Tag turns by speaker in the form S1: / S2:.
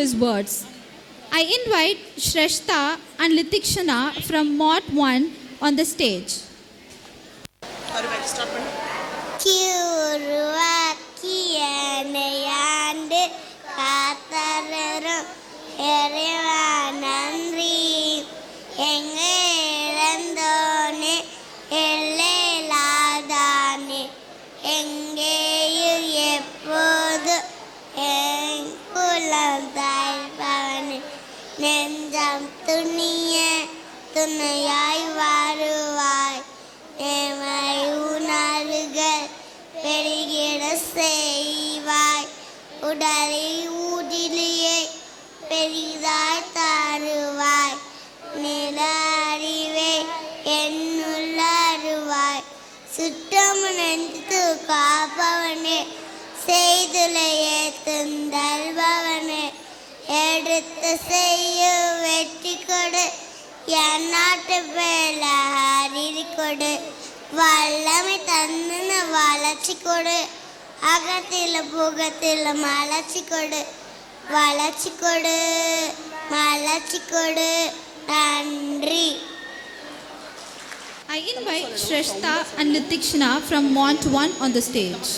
S1: his words. I invite Shrestha and Litikshana from Mod 1 on the stage.
S2: உருவாக்கியனையாண்டு காத்தரும் இறைவா நன்றி. எங்க இழந்தோனே எல்லையில்லாதானே எங்கேயும் எப்போது குலம் தாய்ப்பவனே நெஞ்சம் துணிய துணையாய் வருவாய். எமை உணர்வுகள் பெருகிட செய்வாய். உடலை ஊதிலியை பெரிதாய் தருவாய். நில அறிவை என்னுள்ள அருவாய். சுற்றம் நினைத்து காப்பவனே செய்துலையே தந்தல்பவனே எடுத்து செய்ய வெற்றி கொடு. என் நாட்டு பேல அறிவு கொடு. வல்லமை தந்துன வளர்ச்சி கொடு. அகத்தில புகத்தில மலர்ச்சி கொடு. வளர்ச்சி கொடு மலர்ச்சி கொடு. நன்றி.
S1: I invite Shrestha and Litikshana from Mod 1 on the stage.